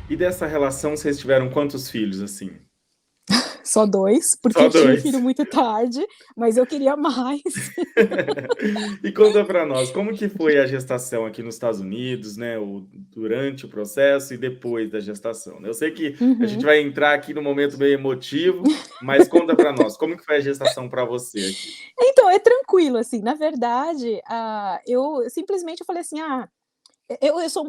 E dessa relação, vocês tiveram quantos filhos, assim? Só dois, porque Só eu tive filho dois. muito tarde, mas eu queria mais. E conta para nós, como que foi a gestação aqui nos Estados Unidos, né? Durante o processo e depois da gestação, né? Eu sei que a gente Uhum. vai entrar aqui no momento meio emotivo, mas conta para nós, como que foi a gestação para você aqui? Então, é tranquilo, assim, na verdade, eu simplesmente eu falei assim: "Ah",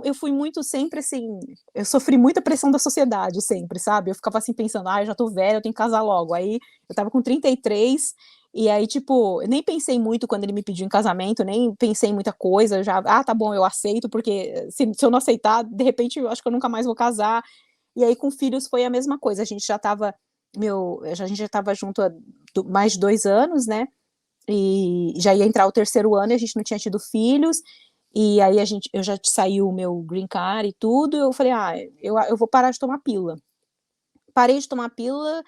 eu fui muito sempre assim, eu sofri muita pressão da sociedade sempre, sabe. Eu ficava assim pensando: "Ai, já tô velha, eu tenho que casar logo". Aí eu estava com 33, e aí, tipo, eu nem pensei muito quando ele me pediu em casamento, nem pensei em muita coisa, já: "Ah, tá bom, eu aceito", porque se eu não aceitar, de repente, eu acho que eu nunca mais vou casar. E aí com filhos foi a mesma coisa, a gente já estava a gente já estava junto há mais de 2 anos, né. E já ia entrar o terceiro ano e a gente não tinha tido filhos, e aí eu já saiu o meu green card e tudo, eu falei: "Ah, eu vou parar de tomar pílula". Parei de tomar pílula,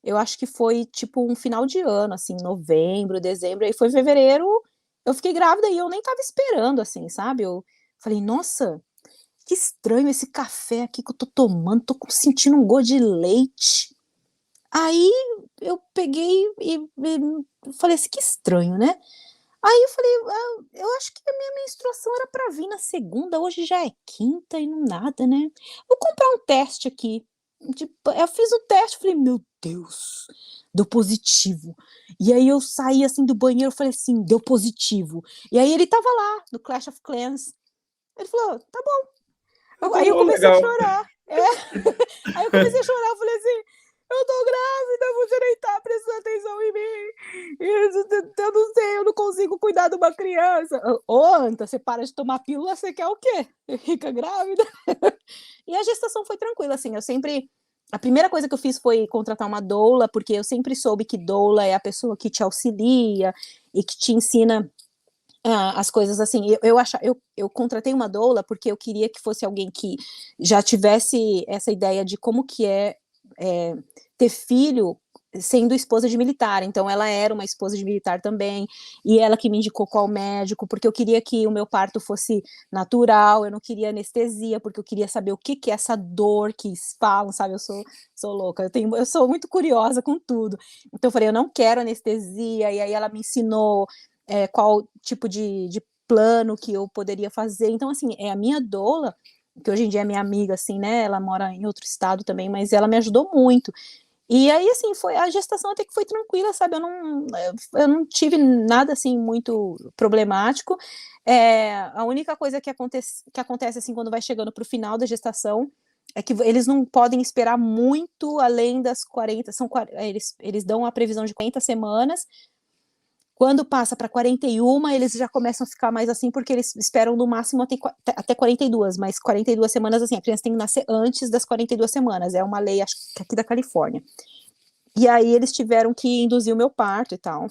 eu acho que foi tipo um final de ano, assim, novembro, dezembro, aí foi fevereiro, eu fiquei grávida e eu nem estava esperando, assim, sabe. Eu falei: "Nossa, que estranho esse café aqui que eu tô tomando, tô sentindo um gosto de leite". Aí eu peguei e falei assim: "Que estranho, né". Aí eu falei: "Ah, eu acho que a minha menstruação era pra vir na segunda, hoje já é quinta e não nada, né. Vou comprar um teste aqui". Tipo, eu fiz o teste, falei: "Meu Deus, deu positivo". E aí eu saí, assim, do banheiro, falei assim: "Deu positivo". E aí ele estava lá, no Clash of Clans. Ele falou: "Tá bom". Aí eu Oh, comecei a legal. chorar. É. Aí eu comecei a chorar, eu falei assim: "Eu tô grávida, você nem tá prestando atenção em mim. Eu não sei, eu não consigo cuidar de uma criança". Ô anta, você para de tomar pílula, você quer o quê? Você fica grávida? E a gestação foi tranquila, assim, eu sempre a primeira coisa que eu fiz foi contratar uma doula, porque eu sempre soube que doula é a pessoa que te auxilia e que te ensina, as coisas assim, eu contratei uma doula, porque eu queria que fosse alguém que já tivesse essa ideia de como que é ter filho sendo esposa de militar, então ela era uma esposa de militar também, e ela que me indicou qual médico, porque eu queria que o meu parto fosse natural, eu não queria anestesia, porque eu queria saber o que que é essa dor que falam, sabe, eu sou louca, eu sou muito curiosa com tudo. Então eu falei: "Eu não quero anestesia", e aí ela me ensinou qual tipo de plano que eu poderia fazer. Então, assim, é a minha doula, que hoje em dia é minha amiga, assim, né, ela mora em outro estado também, mas ela me ajudou muito. E aí, assim, foi a gestação até que foi tranquila, sabe, eu não tive nada, assim, muito problemático. A única coisa que acontece, assim, quando vai chegando para o final da gestação, é que eles não podem esperar muito além das 40, eles dão a previsão de 40 semanas, quando passa para 41, eles já começam a ficar mais assim, porque eles esperam no máximo até 42, mas 42 semanas, assim, a criança tem que nascer antes das 42 semanas, é uma lei, acho que aqui da Califórnia. E aí eles tiveram que induzir o meu parto e tal.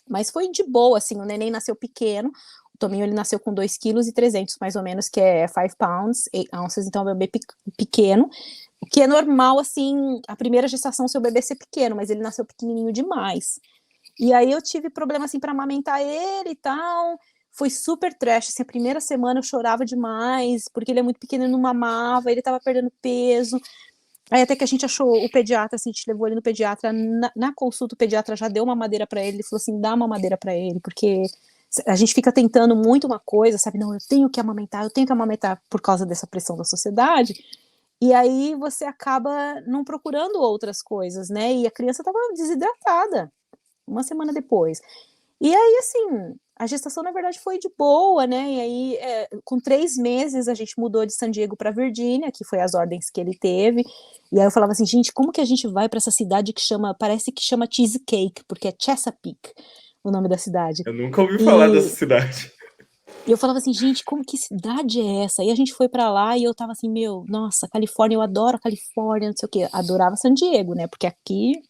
Mas foi de boa, assim, o neném nasceu pequeno, o Tominho ele nasceu com 2,3 kg mais ou menos, que é 5 pounds, 8 ounces, então é um bebê pequeno, o que é normal, assim, a primeira gestação seu bebê ser pequeno, mas ele nasceu pequenininho demais. E aí eu tive problema, assim, para amamentar ele e tal, foi super trash, assim, a primeira semana eu chorava demais, porque ele é muito pequeno, ele não mamava, ele estava perdendo peso, aí até que a gente achou o pediatra, assim, a gente levou ele no pediatra, na consulta o pediatra já deu uma mamadeira para ele falou assim: "Dá uma mamadeira para ele", porque a gente fica tentando muito uma coisa, sabe, "Não, eu tenho que amamentar", por causa dessa pressão da sociedade, e aí você acaba não procurando outras coisas, né, e a criança estava desidratada. Uma semana depois. E aí, assim, a gestação na verdade foi de boa, né, e aí, com 3 meses a gente mudou de San Diego para Virgínia, que foi as ordens que ele teve, e aí eu falava assim: "Gente, como que a gente vai para essa cidade que chama parece que chama Cheesecake, porque é Chesapeake, o nome da cidade". Eu nunca ouvi falar dessa E cidade. eu falava assim: "Gente, como que cidade é essa?". E a gente foi para lá e eu estava assim: "Meu, nossa, Califórnia, eu adoro a Califórnia, não sei o quê", adorava San Diego, né, porque aqui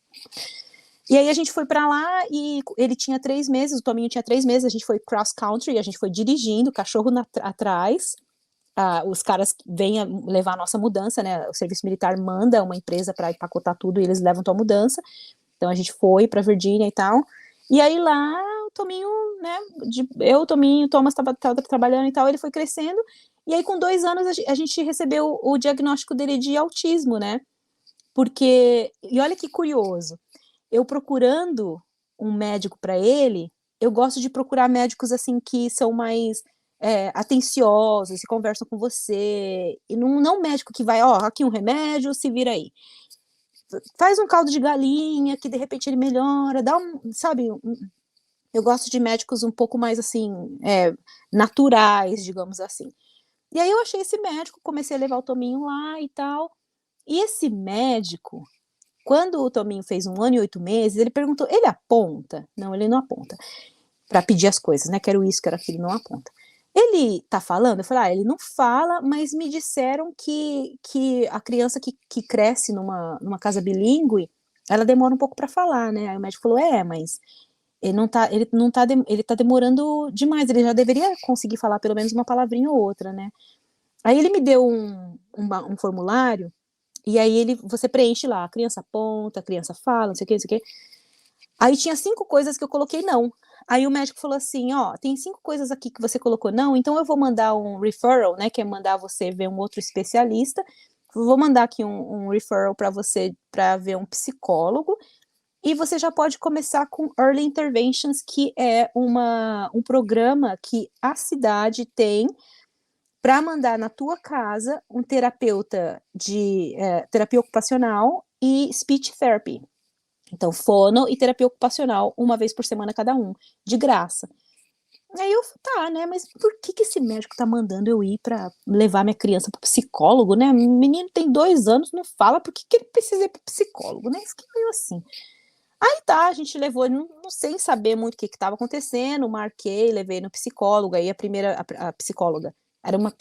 e aí a gente foi pra lá e ele tinha 3 meses, o Tominho tinha 3 meses, a gente foi cross country, a gente foi dirigindo, o cachorro atrás, os caras vêm levar a nossa mudança, né, o serviço militar manda uma empresa para empacotar tudo e eles levam tua mudança. Então a gente foi pra Virgínia e tal. E aí lá o Tominho, né, o Tominho, o Thomas estava trabalhando e tal, ele foi crescendo, E aí, com 2 anos, a gente recebeu o diagnóstico dele de autismo, né? Porque, e olha que curioso, eu procurando um médico para ele, eu gosto de procurar médicos assim que são mais atenciosos, se conversam com você, e não um médico que vai, ó, aqui um remédio, se vira aí. Faz um caldo de galinha, que de repente ele melhora, dá sabe, eu gosto de médicos um pouco mais assim, naturais, digamos assim. E aí eu achei esse médico, comecei a levar o Tominho lá e tal. E esse médico, quando o Tominho fez 1 ano e 8 meses, ele perguntou: ele aponta? Não, ele não aponta. Para pedir as coisas, né? Quero isso, quero aquilo, não aponta. Ele tá falando? Eu falei: ele não fala, mas me disseram que a criança que cresce numa casa bilíngue, ela demora um pouco para falar, né? Aí o médico falou: mas ele tá demorando demais, ele já deveria conseguir falar pelo menos uma palavrinha ou outra, né? Aí ele me deu um formulário, e aí você preenche lá, a criança aponta, a criança fala, não sei o que, não sei o que. Aí tinha 5 coisas que eu coloquei não. Aí o médico falou assim, ó, tem 5 coisas aqui que você colocou não, então eu vou mandar um referral, né, que é mandar você ver um outro especialista, vou mandar aqui um referral para você, para ver um psicólogo, e você já pode começar com Early Interventions, que é um programa que a cidade tem para mandar na tua casa um terapeuta de terapia ocupacional e speech therapy. Então, fono e terapia ocupacional, 1 vez por semana cada um, de graça. Aí eu, tá, né, mas por que esse médico tá mandando eu ir para levar minha criança pro psicólogo, né? O menino tem 2 anos, não fala, por que ele precisa ir pro psicólogo, né? Fiquei meio assim. Aí tá, a gente levou, não sem saber muito o que estava acontecendo, marquei, levei no psicólogo, aí a psicóloga era uma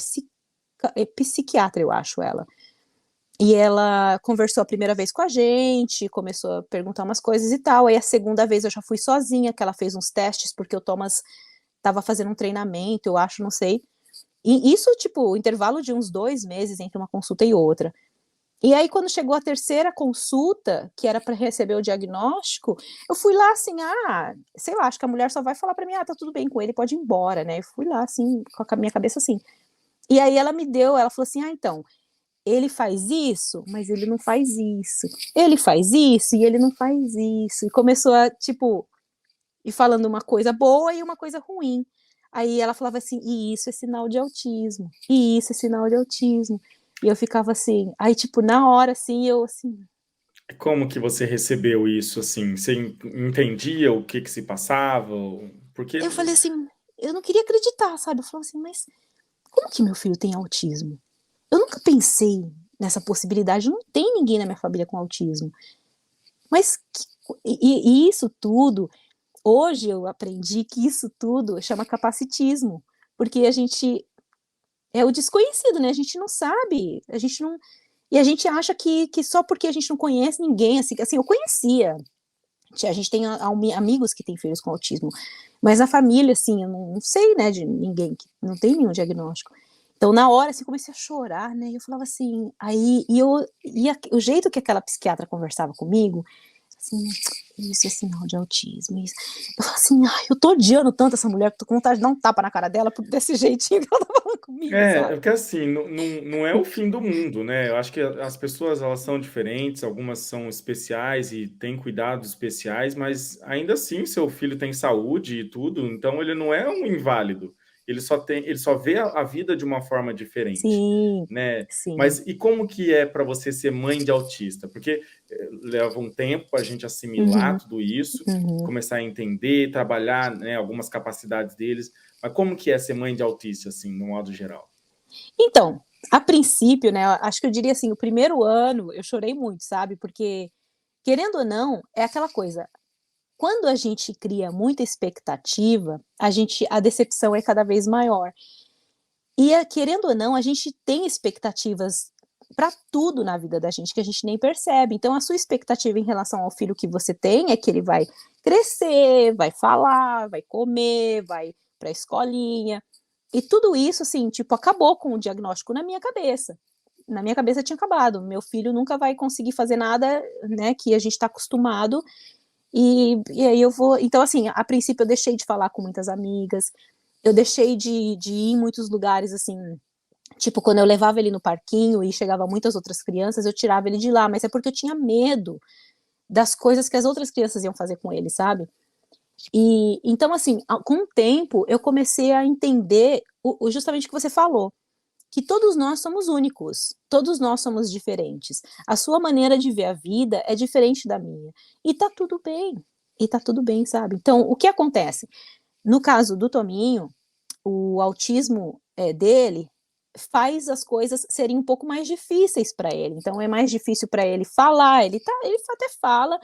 psiquiatra, eu acho ela. E ela conversou a primeira vez com a gente, começou a perguntar umas coisas e tal. Aí a segunda vez eu já fui sozinha, que ela fez uns testes, porque o Thomas estava fazendo um treinamento, eu acho, não sei. E isso, tipo, intervalo de uns 2 meses entre uma consulta e outra. E aí, quando chegou a terceira consulta, que era para receber o diagnóstico, eu fui lá assim, sei lá, acho que a mulher só vai falar para mim, tá tudo bem com ele, pode ir embora, né? Eu fui lá, assim, com a minha cabeça assim. E aí ela falou assim, então, ele faz isso, mas ele não faz isso. Ele faz isso e ele não faz isso. E começou a, tipo, ir falando uma coisa boa e uma coisa ruim. Aí ela falava assim, e isso é sinal de autismo. E isso é sinal de autismo. E eu ficava assim, aí, tipo, na hora, assim, eu, assim... Como que você recebeu isso, assim? Você entendia o que se passava? Porque... Eu falei assim, eu não queria acreditar, sabe? Eu falava assim, mas como que meu filho tem autismo? Eu nunca pensei nessa possibilidade, não tem ninguém na minha família com autismo. Mas, e isso tudo, hoje eu aprendi que isso tudo chama capacitismo, porque a gente, é o desconhecido, né? A gente não sabe, a gente não, e a gente acha que só porque a gente não conhece ninguém, assim eu conhecia, a gente tem amigos que têm filhos com autismo, mas a família, assim, eu não sei, né, de ninguém, que não tem nenhum diagnóstico. Então, na hora, assim, comecei a chorar, né, e eu falava assim, o jeito que aquela psiquiatra conversava comigo, assim, isso é sinal de autismo, isso. Eu falava assim, eu tô odiando tanto essa mulher, que tô com vontade de dar um tapa na cara dela, desse jeitinho que ela tá falando comigo, É sabe? porque assim, não é o fim do mundo, né? Eu acho que as pessoas, elas são diferentes, algumas são especiais e têm cuidados especiais, mas ainda assim seu filho tem saúde e tudo, então ele não é um inválido. Ele só vê a vida de uma forma diferente, Sim, né? sim. Mas e como que é para você ser mãe de autista? Porque leva um tempo a gente assimilar Uhum, tudo isso, uhum. começar a entender, trabalhar, né, algumas capacidades deles. Mas como que é ser mãe de autista, assim, no modo geral? Então, a princípio, né, acho que eu diria assim, o primeiro ano eu chorei muito, sabe, porque, querendo ou não, é aquela coisa, quando a gente cria muita expectativa, a decepção é cada vez maior. E, querendo ou não, a gente tem expectativas para tudo na vida da gente que a gente nem percebe. Então, a sua expectativa em relação ao filho que você tem é que ele vai crescer, vai falar, vai comer, vai para a escolinha. E tudo isso, assim, tipo, acabou com o diagnóstico na minha cabeça. Na minha cabeça tinha acabado. Meu filho nunca vai conseguir fazer nada, né, que a gente está acostumado. E aí eu vou. Então, assim, a princípio eu deixei de falar com muitas amigas, eu deixei de ir em muitos lugares, assim, Tipo, quando eu levava ele no parquinho e chegava muitas outras crianças, eu tirava ele de lá, mas é porque eu tinha medo das coisas que as outras crianças iam fazer com ele, sabe? E então, assim, com o tempo, eu comecei a entender justamente o que você falou, que todos nós somos únicos, todos nós somos diferentes. A sua maneira de ver a vida é diferente da minha. E tá tudo bem. E tá tudo bem, sabe? Então, o que acontece? No caso do Tominho, o autismo dele faz as coisas serem um pouco mais difíceis para ele. Então, é mais difícil para ele falar. Ele até fala,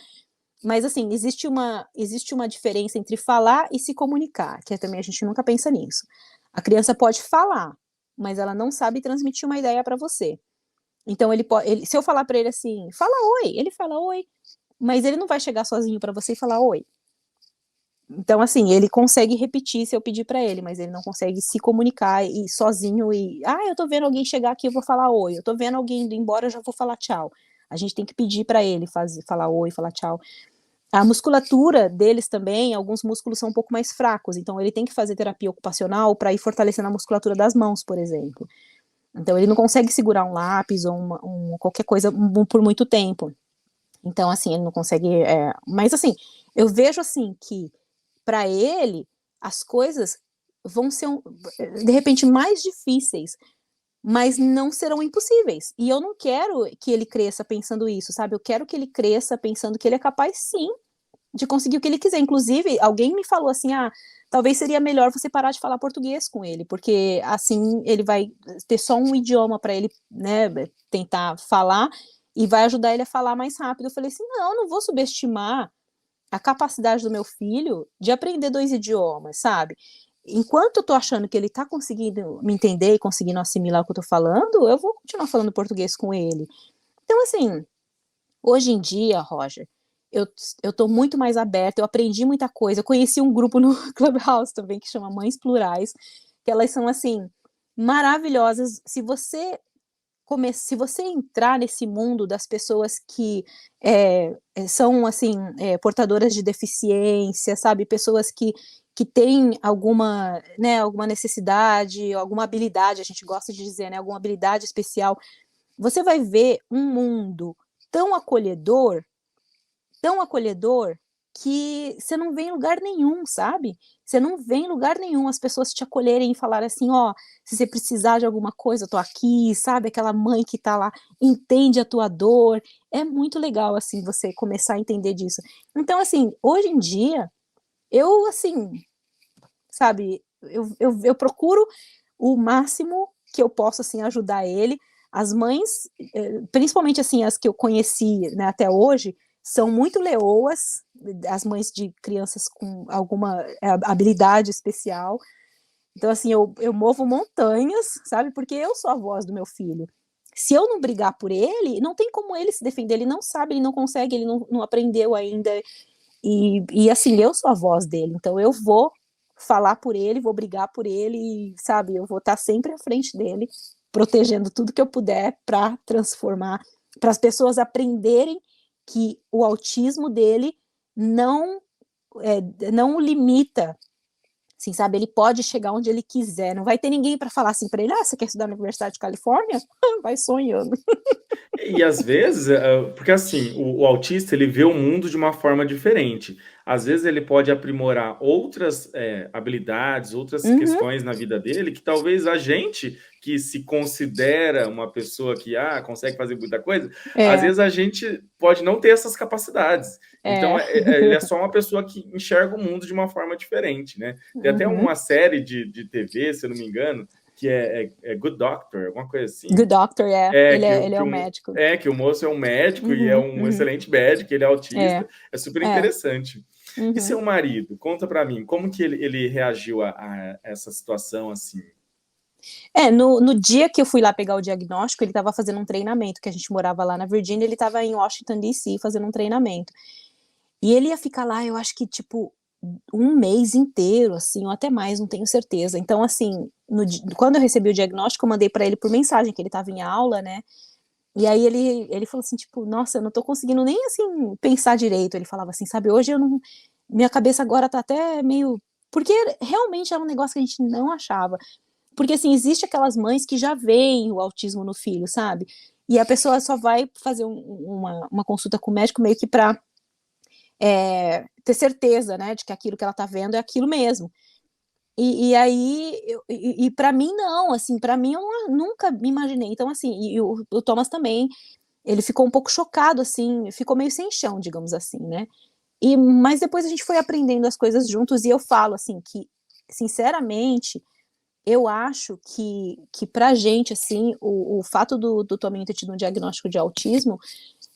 mas assim, existe uma diferença entre falar e se comunicar, que também a gente nunca pensa nisso. A criança pode falar, mas ela não sabe transmitir uma ideia para você. Então se eu falar para ele assim, fala oi, ele fala oi, mas ele não vai chegar sozinho para você e falar oi. Então assim, ele consegue repetir se eu pedir para ele, mas ele não consegue se comunicar e sozinho eu tô vendo alguém chegar aqui, eu vou falar oi. Eu tô vendo alguém indo embora, eu já vou falar tchau. A gente tem que pedir para ele falar oi, falar tchau. A musculatura deles também, alguns músculos são um pouco mais fracos, então ele tem que fazer terapia ocupacional para ir fortalecendo a musculatura das mãos, por exemplo. Então ele não consegue segurar um lápis ou qualquer coisa por muito tempo. Então, assim, ele não consegue. Mas, assim, eu vejo assim que para ele as coisas vão ser, de repente, mais difíceis, mas não serão impossíveis. E eu não quero que ele cresça pensando isso, sabe? Eu quero que ele cresça pensando que ele é capaz, sim, de conseguir o que ele quiser. Inclusive, alguém me falou assim, talvez seria melhor você parar de falar português com ele, porque assim ele vai ter só um idioma para ele, né, tentar falar e vai ajudar ele a falar mais rápido. Eu falei assim, não vou subestimar a capacidade do meu filho de aprender 2 idiomas, sabe? Enquanto eu tô achando que ele tá conseguindo me entender e conseguindo assimilar o que eu tô falando, eu vou continuar falando português com ele. Então, assim, hoje em dia, Roger, eu tô muito mais aberta, eu aprendi muita coisa. Eu conheci um grupo no Clubhouse também que chama Mães Plurais, que elas são, assim, maravilhosas. Se você entrar nesse mundo das pessoas que são, assim, portadoras de deficiência, sabe? Pessoas que têm alguma, né, alguma necessidade, alguma habilidade, a gente gosta de dizer, né? Alguma habilidade especial. Você vai ver um mundo tão acolhedor, tão acolhedor, que você não vê em lugar nenhum, sabe? Você não vê em lugar nenhum as pessoas te acolherem e falarem assim, se você precisar de alguma coisa, eu tô aqui, sabe? Aquela mãe que tá lá, entende a tua dor. É muito legal, assim, você começar a entender disso. Então, assim, hoje em dia, eu, assim, sabe, eu procuro o máximo que eu posso, assim, ajudar ele. As mães, principalmente, assim, as que eu conheci, né, até hoje, são muito leoas, as mães de crianças com alguma habilidade especial. Então, assim, eu movo montanhas, sabe? Porque eu sou a voz do meu filho. Se eu não brigar por ele, não tem como ele se defender. Ele não sabe, ele não consegue, ele não aprendeu ainda. E assim, eu sou a voz dele. Então, eu vou falar por ele, vou brigar por ele, sabe? Eu vou estar sempre à frente dele, protegendo tudo que eu puder para transformar, para as pessoas aprenderem que o autismo dele não o limita, assim, sabe? Ele pode chegar onde ele quiser. Não vai ter ninguém para falar assim para ele: você quer estudar na Universidade de Califórnia? Vai sonhando. E às vezes, porque assim, o autista ele vê o mundo de uma forma diferente. Às vezes ele pode aprimorar outras habilidades, outras Uhum, questões na vida dele, que talvez a gente que se considera uma pessoa que consegue fazer muita coisa, às é, vezes a gente pode não ter essas capacidades. Então, é. ele é só uma pessoa que enxerga o mundo de uma forma diferente, né? Tem até Uhum. uma série de TV, se eu não me engano, que é Good Doctor, alguma coisa assim. Good Doctor, É, ele é o médico. que o moço é um médico e é Uhum, um uhum, excelente médico, ele é é, autista, é super é. interessante. E Uhum. seu marido, conta pra mim, como que ele reagiu a essa situação assim? No dia que eu fui lá pegar o diagnóstico, ele estava fazendo um treinamento, que a gente morava lá na Virgínia, ele estava em Washington, D.C., fazendo um treinamento. E ele ia ficar lá, eu acho que, tipo, um mês inteiro, assim, ou até mais, não tenho certeza. Então, assim, quando eu recebi o diagnóstico, eu mandei para ele por mensagem, que ele estava em aula, né? E aí ele falou assim, tipo, nossa, eu não tô conseguindo nem, assim, pensar direito. Ele falava assim, sabe, hoje eu não... Minha cabeça agora tá até meio... Porque realmente era um negócio que a gente não achava. porque, assim, existe aquelas mães que já veem o autismo no filho, sabe? E a pessoa só vai fazer uma consulta com o médico meio que para ter certeza, né, de que aquilo que ela tá vendo é aquilo mesmo. E aí, para mim não, assim, para mim eu nunca me imaginei. Então, assim, e o Thomas também, ele ficou um pouco chocado, assim, ficou meio sem chão, digamos assim, né. Mas depois a gente foi aprendendo as coisas juntos e eu falo, assim, que, sinceramente, eu acho que pra gente, assim, o fato do Tominho ter tido um diagnóstico de autismo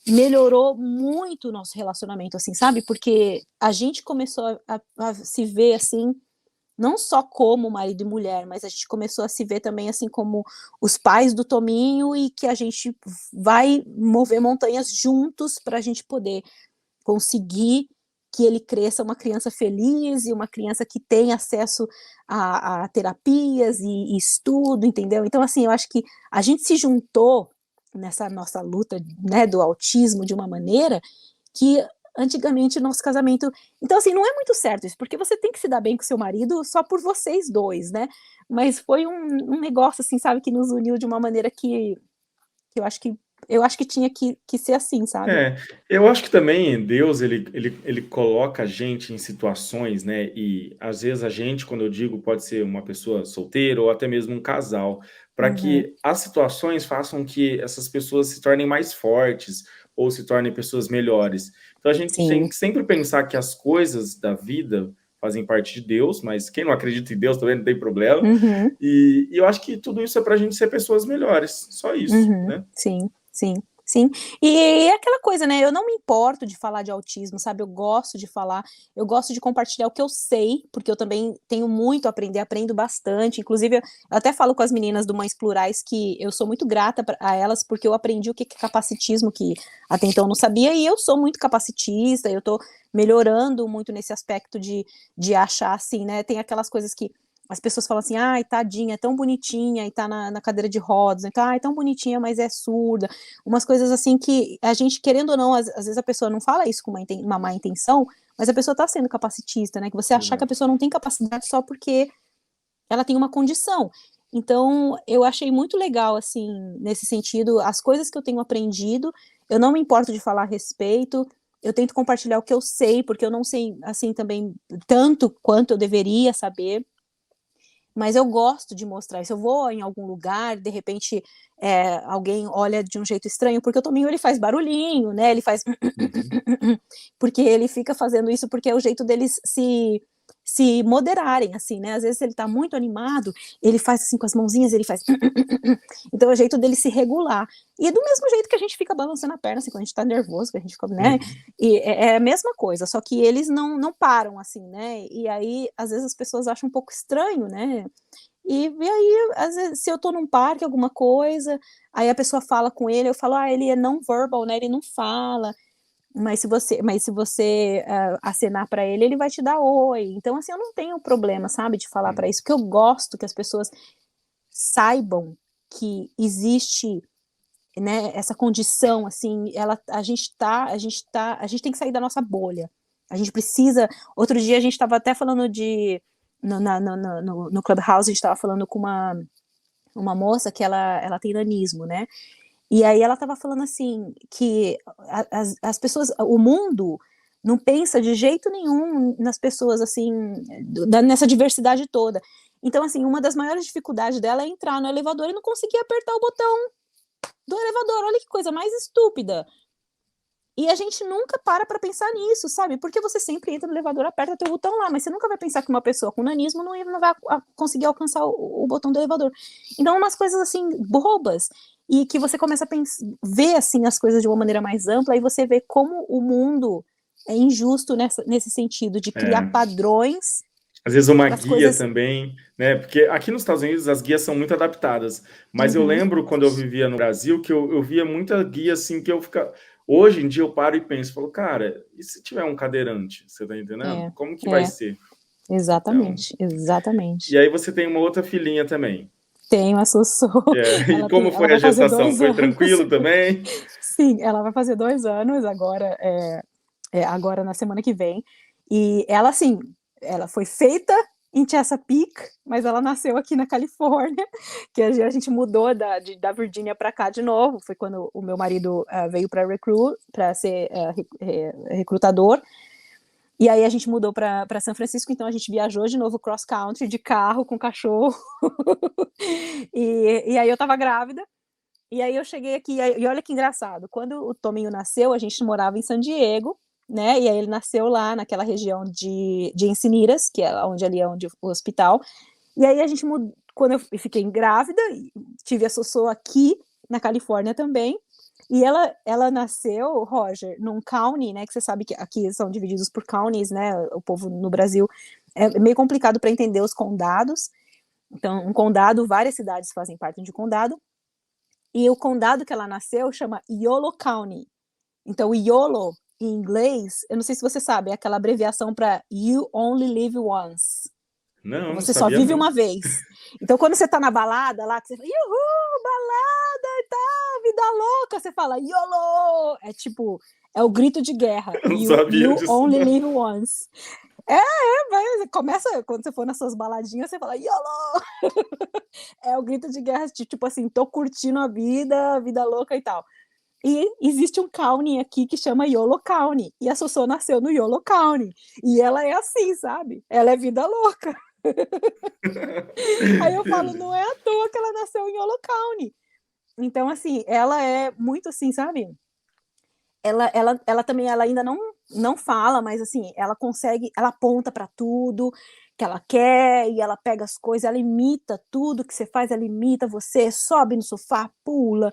melhorou muito o nosso relacionamento, assim, sabe, porque a gente começou a se ver, assim, não só como marido e mulher, mas a gente começou a se ver também, assim, como os pais do Tominho e que a gente vai mover montanhas juntos para a gente poder conseguir que ele cresça uma criança feliz e uma criança que tem acesso a terapias e estudo, entendeu? Então, assim, eu acho que a gente se juntou nessa nossa luta, né, do autismo de uma maneira que antigamente o nosso casamento, então, assim, não é muito certo isso, porque você tem que se dar bem com seu marido só por vocês dois, né? Mas foi um negócio, assim, sabe, que nos uniu de uma maneira que eu acho que tinha que ser assim, sabe? É, eu acho que também Deus ele coloca a gente em situações, né? E às vezes a gente, quando eu digo, pode ser uma pessoa solteira ou até mesmo um casal, para Uhum. que as situações façam que essas pessoas se tornem mais fortes ou se tornem pessoas melhores. Então a gente tem Sim. que sempre pensar que as coisas da vida fazem parte de Deus, mas quem não acredita em Deus também não tem problema. Uhum. E eu acho que tudo isso é para a gente ser pessoas melhores, só isso, Uhum. né? Sim, sim, sim. E é aquela coisa, né, eu não me importo de falar de autismo, sabe, eu gosto de falar, eu gosto de compartilhar o que eu sei, porque eu também tenho muito a aprender, aprendo bastante, inclusive eu até falo com as meninas do Mães Plurais que eu sou muito grata a elas, porque eu aprendi o que é capacitismo, que até então eu não sabia, e eu sou muito capacitista, eu tô melhorando muito nesse aspecto de achar, assim, né, tem aquelas coisas que as pessoas falam assim, ai, tadinha, é tão bonitinha e tá na cadeira de rodas, então, ai, tão bonitinha, mas é surda. Umas coisas assim que a gente, querendo ou não, às vezes a pessoa não fala isso com uma má intenção, mas a pessoa tá sendo capacitista, né? Que você achar que a Exato. pessoa não tem capacidade só porque ela tem uma condição. Então, eu achei muito legal, assim, nesse sentido, as coisas que eu tenho aprendido, eu não me importo de falar a respeito, eu tento compartilhar o que eu sei, porque eu não sei, assim, também tanto quanto eu deveria saber, mas eu gosto de mostrar isso. Eu vou em algum lugar, de repente, alguém olha de um jeito estranho, porque o Tominho ele faz barulhinho, né? Ele faz Uhum. porque ele fica fazendo isso porque é o jeito deles se moderarem, assim, né? Às vezes ele tá muito animado, ele faz assim com as mãozinhas, ele faz então é o jeito dele se regular. E do mesmo jeito que a gente fica balançando a perna, assim, quando a gente tá nervoso, que a gente fica, né? Uhum. E é a mesma coisa, só que eles não param, assim, né? E aí, às vezes, as pessoas acham um pouco estranho, né? E aí, às vezes, se eu tô num parque, alguma coisa, aí a pessoa fala com ele, eu falo, ah, ele é não verbal, né? Ele não fala. Mas se você acenar para ele, ele vai te dar oi. Então, assim, eu não tenho problema, sabe, de falar para Uhum. isso, porque eu gosto que as pessoas saibam que existe, né, essa condição, assim, a gente tem que sair da nossa bolha. A gente precisa. Outro dia a gente estava até falando de no Clubhouse, a gente estava falando com uma moça que ela tem nanismo, né? E aí ela estava falando assim que as pessoas, o mundo não pensa de jeito nenhum nas pessoas assim, nessa diversidade toda. Então, assim, uma das maiores dificuldades dela é entrar no elevador e não conseguir apertar o botão do elevador. Olha que coisa mais estúpida. E a gente nunca para pensar nisso, sabe? Porque você sempre entra no elevador, aperta teu botão lá, mas você nunca vai pensar que uma pessoa com nanismo não vai conseguir alcançar o botão do elevador. Então, umas coisas assim, bobas, e que você começa a ver assim as coisas de uma maneira mais ampla, e você vê como o mundo é injusto nesse sentido, de criar É. padrões Às vezes uma para as guia coisas. também, né? Porque aqui nos Estados Unidos as guias são muito adaptadas. Mas eu Uhum, lembro quando eu vivia no Brasil que eu via muita guia assim que eu ficava. Hoje em dia eu paro e penso, falo, cara, e se tiver um cadeirante? Você tá entendendo? é, Como que vai é, ser? Então. exatamente, E exatamente. aí você tem uma outra filhinha também. Tenho a Sossô, É, e como ela foi a vai fazer gestação? 2 Foi anos. tranquilo também? Sim, ela vai fazer 2 anos agora, agora na semana que vem. E ela, assim, ela foi feita em Chesapeake, mas ela nasceu aqui na Califórnia, que a gente mudou da Virgínia para cá de novo. Foi quando o meu marido veio para ser recrutador. E aí a gente mudou para São Francisco, então a gente viajou de novo cross country de carro com cachorro. e aí eu tava grávida. E aí eu cheguei aqui, e olha que engraçado, quando o Tominho nasceu, a gente morava em San Diego, né, e aí ele nasceu lá naquela região de Encinitas, que é onde ali é onde o hospital, e aí a gente mudou, quando eu fiquei grávida, tive a Sossô aqui na Califórnia também, e ela nasceu, Roger, num county, né, que você sabe que aqui são divididos por counties, né, o povo no Brasil é meio complicado para entender os condados, então um condado, várias cidades fazem parte de um condado, e o condado que ela nasceu chama Yolo County. Então, Yolo, em inglês, eu não sei se você sabe, é aquela abreviação para You Only Live Once. Não, não Você só sabia vive não. uma vez. Então, quando você tá na balada lá, que você fala, Yuhu, balada e tal, vida louca, você fala, YOLO! É tipo, é o grito de guerra. Eu não sabia You disso, Only não. Live Once. Mas começa, quando você for nas suas baladinhas, você fala, YOLO! É o grito de guerra, tipo assim, tô curtindo a vida louca e tal. E existe um county aqui que chama Yolo County. E a Sossô nasceu no Yolo County. E ela é assim, sabe? Ela é vida louca. Aí eu falo, Entendi. não é à toa que ela nasceu em Yolo County. Então, assim, ela é muito assim, sabe? Ela também, ela ainda não fala, mas assim, ela consegue, ela aponta para tudo que ela quer e ela pega as coisas, ela imita tudo que você faz, ela imita você, sobe no sofá, pula.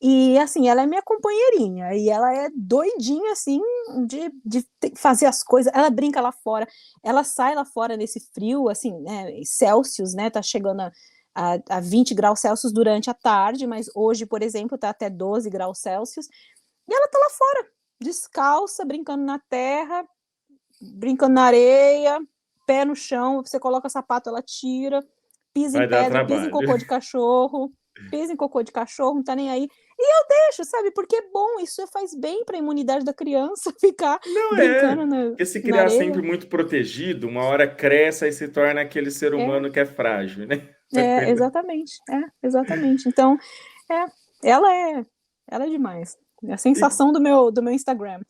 E assim, ela é minha companheirinha e ela é doidinha assim de fazer as coisas. Ela brinca lá fora, ela sai lá fora nesse frio, assim, né? Celsius, né? Tá chegando a 20 graus Celsius durante a tarde, mas hoje, por exemplo, tá até 12 graus Celsius. E ela tá lá fora, descalça, brincando na terra, brincando na areia, pé no chão, você coloca sapato, ela tira, pisa em Vai dar pedra, trabalho. pisa em cocô de cachorro, não tá nem aí. E eu deixo, sabe? Porque é bom, isso faz bem para a imunidade da criança ficar Não é, brincando porque se na criar areia. sempre muito protegido, uma hora cresce e se torna aquele ser É, humano que é frágil, né? Vai cuidar. exatamente. Então, é, ela é, ela é demais. É a E sensação do meu Instagram.